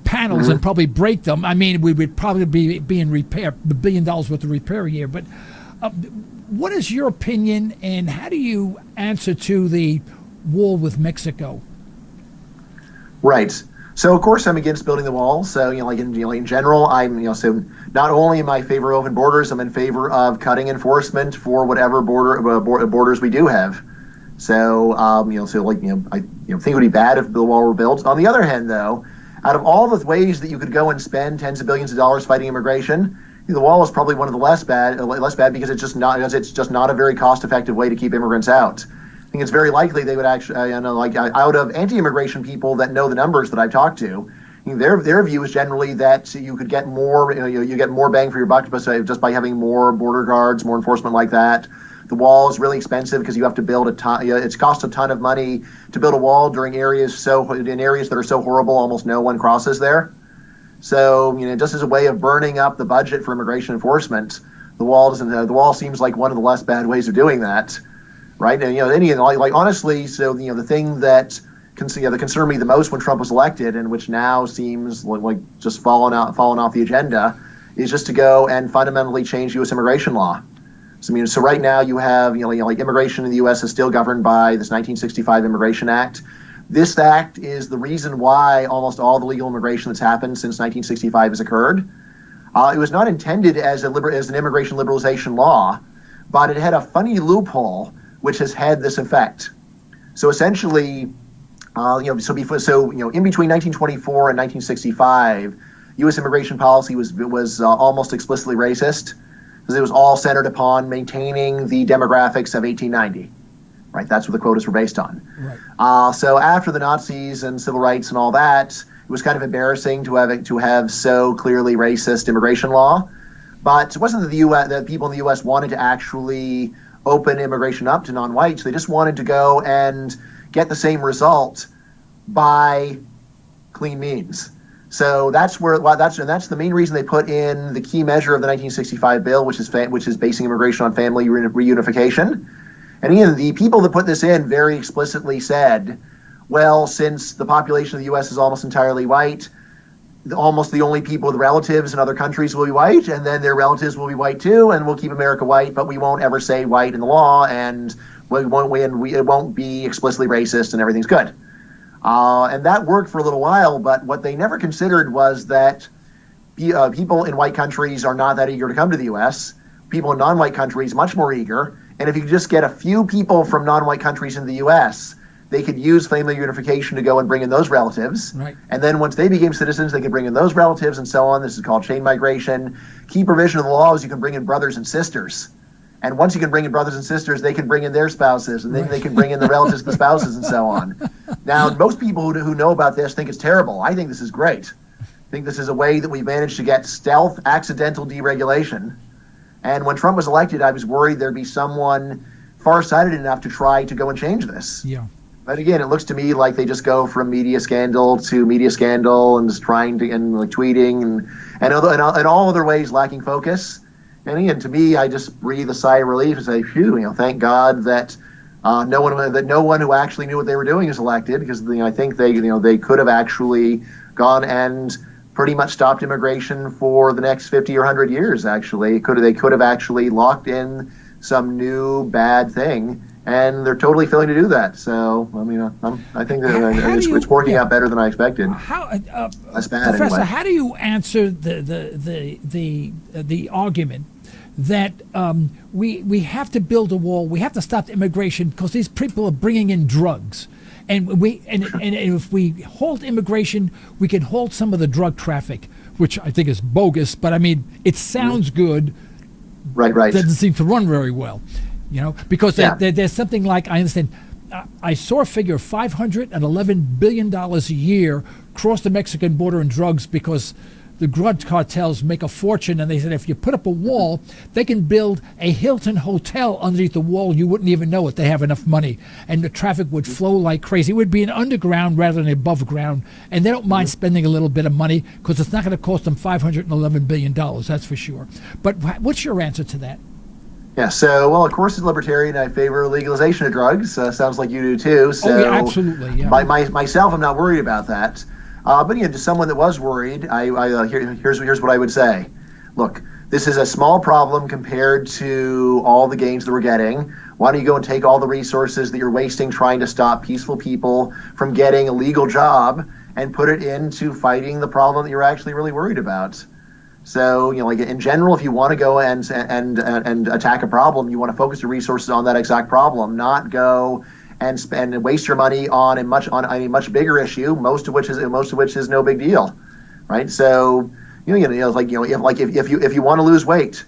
panels and probably break them. We would probably be in repair, $1 billion worth of repair a year. But what is your opinion, and how do you answer to the wall with Mexico? Right. So of course I'm against building the wall. So in general, so not only am I in favor of open borders, I'm in favor of cutting enforcement for whatever borders we do have. So I think it would be bad if the wall were built. On the other hand, though, out of all the ways that you could go and spend tens of billions of dollars fighting immigration, the wall is probably one of the less bad because it's just not a very cost-effective way to keep immigrants out. I think it's very likely they would actually, out of anti-immigration people that know the numbers that I've talked to, their view is generally that you could get more, you get more bang for your buck just by having more border guards, more enforcement like that. The wall is really expensive because you have to build a ton. It's cost a ton of money to build a wall in areas that are so horrible, almost no one crosses there. So just as a way of burning up the budget for immigration enforcement, the wall seems like one of the less bad ways of doing that. Right, and honestly, so the thing that concerned me the most when Trump was elected, and which now seems like just fallen off the agenda, is just to go and fundamentally change U.S. immigration law. So right now you have immigration in the U.S. is still governed by this 1965 Immigration Act. This act is the reason why almost all the legal immigration that's happened since 1965 has occurred. It was not intended as an immigration liberalization law, but it had a funny loophole which has had this effect. So essentially, in between 1924 and 1965, U.S. immigration policy was almost explicitly racist, because it was all centered upon maintaining the demographics of 1890. Right, that's what the quotas were based on. Right. So after the Nazis and civil rights and all that, it was kind of embarrassing to have so clearly racist immigration law. But it wasn't that people in the U.S. wanted to actually open immigration up to non-whites. They just wanted to go and get the same result by clean means. So that's the main reason they put in the key measure of the 1965 bill, which is basing immigration on family reunification. And again, the people that put this in very explicitly said, well, since the population of the U.S. is almost entirely white, almost the only people with relatives in other countries will be white, and then their relatives will be white too, and we'll keep America white, but we won't ever say white in the law, and it won't be explicitly racist, and everything's good. And that worked for a little while, but what they never considered was that people in white countries are not that eager to come to the U.S. People in non-white countries much more eager, and if you just get a few people from non-white countries in the U.S., they could use family reunification to go and bring in those relatives. Right. And then once they became citizens, they could bring in those relatives and so on. This is called chain migration. Key provision of the law is you can bring in brothers and sisters. And once you can bring in brothers and sisters, they can bring in their spouses, and then they can bring in the relatives of the spouses and so on. Now, most people who know about this think it's terrible. I think this is great. I think this is a way that we managed to get stealth, accidental deregulation. And when Trump was elected, I was worried there'd be someone far-sighted enough to try to go and change this. Yeah. But again, it looks to me like they just go from media scandal to media scandal and just trying to and like tweeting and all other ways lacking focus. And again, to me, I just breathe a sigh of relief and say, "Phew! Thank God that no one who actually knew what they were doing is elected." Because I think they could have actually gone and pretty much stopped immigration for the next 50 or 100 years. Actually, they could have actually locked in some new bad thing. And they're totally failing to do that. So, I think that it's working out better than I expected. Less bad, Professor, anyway. How do you answer the argument that we have to build a wall, we have to stop immigration because these people are bringing in drugs, and if we halt immigration, we can halt some of the drug traffic, which I think is bogus. But it sounds good. Right. Doesn't seem to run very well. Because there's something like, I understand, I saw a figure of $511 billion a year cross the Mexican border in drugs because the drug cartels make a fortune, and they said if you put up a wall, they can build a Hilton hotel underneath the wall. You wouldn't even know it. They have enough money, and the traffic would flow like crazy. It would be an underground rather than above ground, and they don't mind spending a little bit of money because it's not going to cost them $511 billion, that's for sure. But what's your answer to that? Yeah, so, of course, as a libertarian, I favor legalization of drugs. Sounds like you do, too. So, yeah, absolutely, yeah. Myself, I'm not worried about that. But, to someone that was worried, here's what I would say. Look, this is a small problem compared to all the gains that we're getting. Why don't you go and take all the resources that you're wasting trying to stop peaceful people from getting a legal job and put it into fighting the problem that you're actually really worried about. So, like in general, if you want to go and attack a problem, you want to focus your resources on that exact problem, not go and spend and waste your money on a much bigger issue, most of which is no big deal, right? So, if you want to lose weight,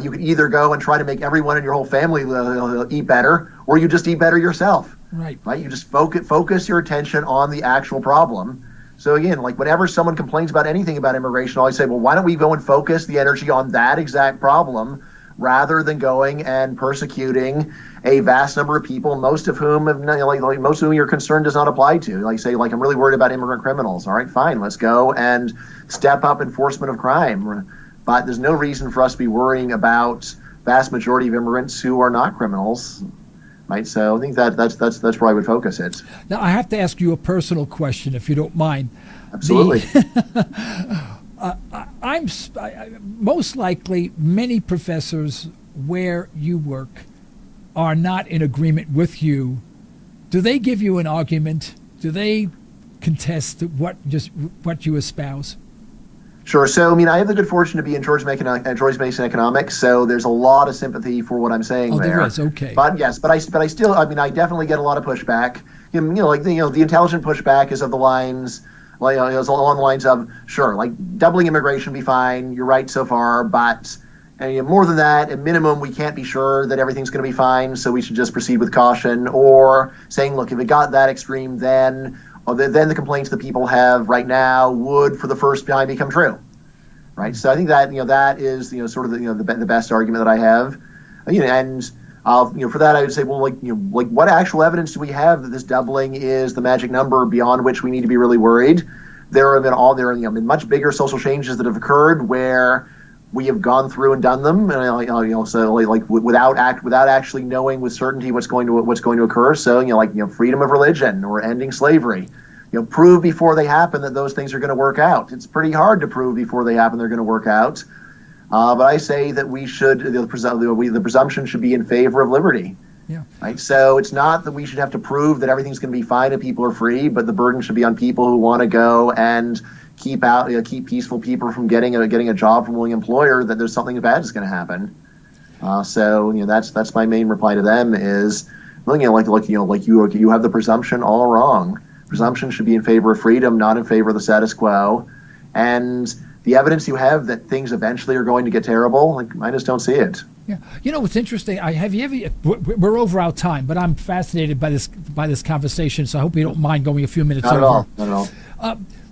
you could either go and try to make everyone in your whole family eat better, or you just eat better yourself. Right. You just focus your attention on the actual problem. So again, whenever someone complains about anything about immigration, I always say, well, why don't we go and focus the energy on that exact problem rather than going and persecuting a vast number of people, most of whom your concern does not apply to. I'm really worried about immigrant criminals. All right, fine, let's go and step up enforcement of crime. But there's no reason for us to be worrying about vast majority of immigrants who are not criminals. Right, so I think that's where I would focus it. Now, I have to ask you a personal question, if you don't mind. Absolutely. I'm most likely many professors where you work are not in agreement with you. Do they give you an argument? Do they contest what you espouse? Sure. So, I have the good fortune to be in George Mason Economics, so there's a lot of sympathy for what I'm saying there. There is, okay. But I still, I definitely get a lot of pushback. The intelligent pushback is of the lines, along the lines of, sure, doubling immigration would be fine. You're right so far, but more than that, at minimum, we can't be sure that everything's going to be fine, so we should just proceed with caution. Or saying, look, if it got that extreme, then the complaints that people have right now would, for the first time, become true, right? So I think that that is sort of the best argument that I have, and for that I would say, well, what actual evidence do we have that this doubling is the magic number beyond which we need to be really worried? There have been much bigger social changes that have occurred where we have gone through and done them, and without actually knowing with certainty what's going to occur. So freedom of religion or ending slavery, prove before they happen that those things are going to work out. It's pretty hard to prove before they happen they're going to work out. But I say that we should the presumption should be in favor of liberty. Yeah. Right. So it's not that we should have to prove that everything's going to be fine and people are free, but the burden should be on people who want to go and keep peaceful people from getting a job from a willing employer, that there's something bad that's going to happen. So that's my main reply to them is, you have the presumption all wrong. Presumption should be in favor of freedom, not in favor of the status quo. And the evidence you have that things eventually are going to get terrible, I just don't see it. Yeah, what's interesting? We're over our time, but I'm fascinated by this conversation. So I hope you don't mind going a few minutes over. Not at all.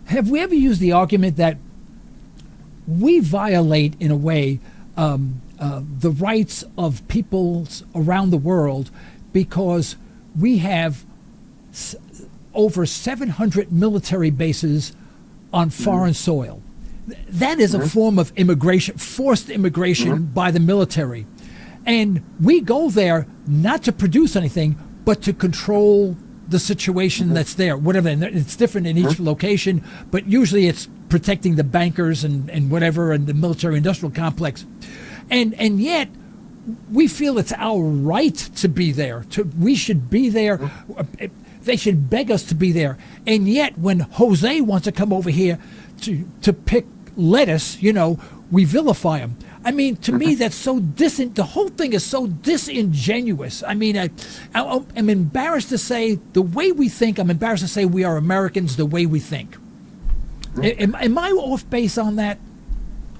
Have we ever used the argument that we violate, in a way, the rights of peoples around the world because we have over 700 military bases on foreign soil? That is a form of immigration, forced immigration by the military. And we go there not to produce anything, but to control the situation that's there, whatever. And it's different in each location, but usually it's protecting the bankers and whatever, and the military-industrial complex. And yet, we feel it's our right to be there. We should be there. They should beg us to be there. And yet, when Jose wants to come over here to pick lettuce, we vilify him. I mean, to me, that's so the whole thing is so disingenuous. I mean, I'm embarrassed to say the way we think. I'm embarrassed to say we are Americans the way we think. Am I off base on that?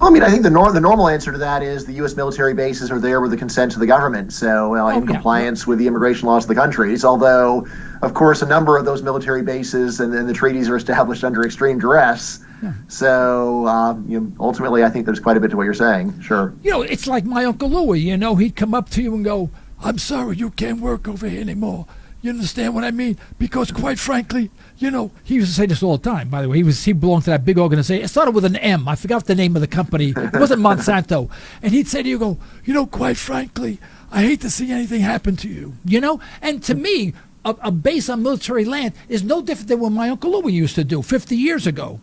I mean, I think the normal answer to that is the U.S. military bases are there with the consent of the government, so in compliance with the immigration laws of the countries. Although, of course, a number of those military bases and the treaties are established under extreme duress. Yeah. So ultimately, I think there's quite a bit to what you're saying. Sure. It's like my Uncle Louie. He'd come up to you and go, "I'm sorry, you can't work over here anymore." You understand what I mean? Because quite frankly, he used to say this all the time, by the way. He belonged to that big organization. It started with an M. I forgot the name of the company. It wasn't Monsanto. And he'd say to you, quite frankly, I hate to see anything happen to you. And to me, a base on military land is no different than what my Uncle Louie used to do 50 years ago.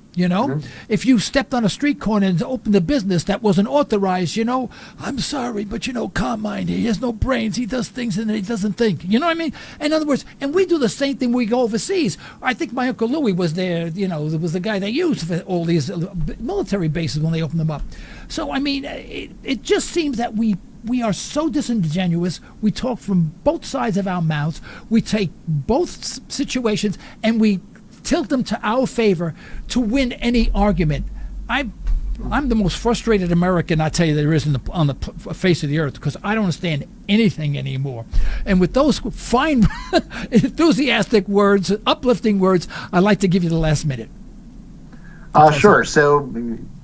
If you stepped on a street corner and opened a business that wasn't authorized, I'm sorry, but Carmine, he has no brains. He does things and he doesn't think. You know what I mean? In other words, and we do the same thing when we go overseas. I think my Uncle Louie was there, was the guy they used for all these military bases when they opened them up. So, I mean, it just seems that we are so disingenuous. We talk from both sides of our mouths. We take both situations and we tilt them to our favor to win any argument. I'm the most frustrated American, I tell you, there is on the face of the earth, because I don't understand anything anymore. And with those fine, enthusiastic words, uplifting words, I'd like to give you the last minute. Sure. So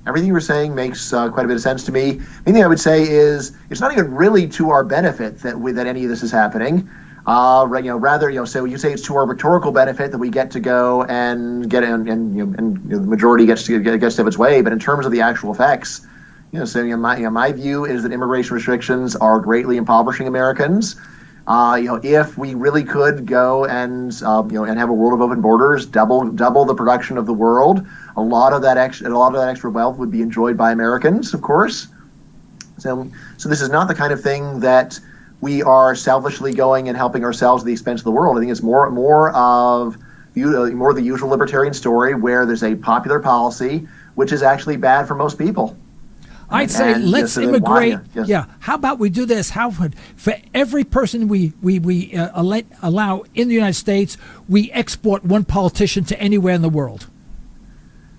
everything you were saying makes quite a bit of sense to me. The main thing I would say is it's not even really to our benefit that any of this is happening. Rather, so you say it's to our rhetorical benefit that we get to go and get and the majority gets to have its way. But in terms of the actual effects, my view is that immigration restrictions are greatly impoverishing Americans. If we really could go and have a world of open borders, double the production of the world, a lot of that extra wealth would be enjoyed by Americans, of course. So this is not the kind of thing that we are selfishly going and helping ourselves at the expense of the world. I think it's more the usual libertarian story where there's a popular policy which is actually bad for most people. I'd say let's immigrate. Yeah. How about we do this? For every person we allow in the United States, we export one politician to anywhere in the world.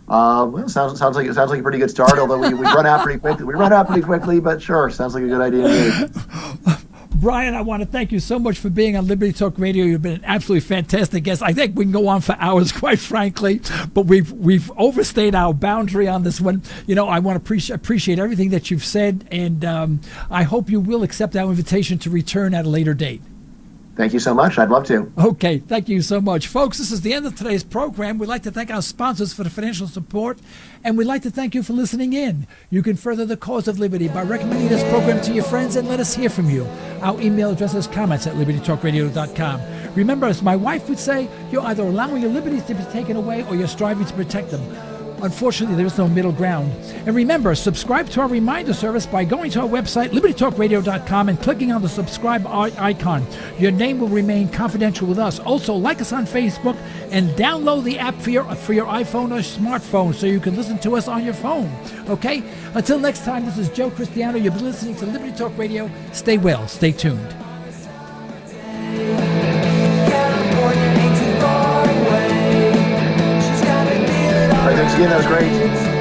Well, sounds like a pretty good start. Although we run out pretty quickly. We run out pretty quickly, but sure, sounds like a good idea to me. Bryan, I want to thank you so much for being on Liberty Talk Radio. You've been an absolutely fantastic guest. I think we can go on for hours, quite frankly, but we've overstayed our boundary on this one. I want to appreciate everything that you've said, and I hope you will accept our invitation to return at a later date. Thank you so much. I'd love to. Okay, thank you so much. Folks, this is the end of today's program. We'd like to thank our sponsors for the financial support, and we'd like to thank you for listening in. You can further the cause of liberty by recommending this program to your friends, and let us hear from you. Our email address is comments@libertytalkradio.com. Remember, as my wife would say, you're either allowing your liberties to be taken away or you're striving to protect them. Unfortunately, there is no middle ground. And remember, subscribe to our reminder service by going to our website, libertytalkradio.com, and clicking on the subscribe icon. Your name will remain confidential with us. Also, like us on Facebook and download the app for your iPhone or smartphone so you can listen to us on your phone. Okay? Until next time, this is Joe Cristiano. You've been listening to Liberty Talk Radio. Stay well. Stay tuned. Thanks again. That was great.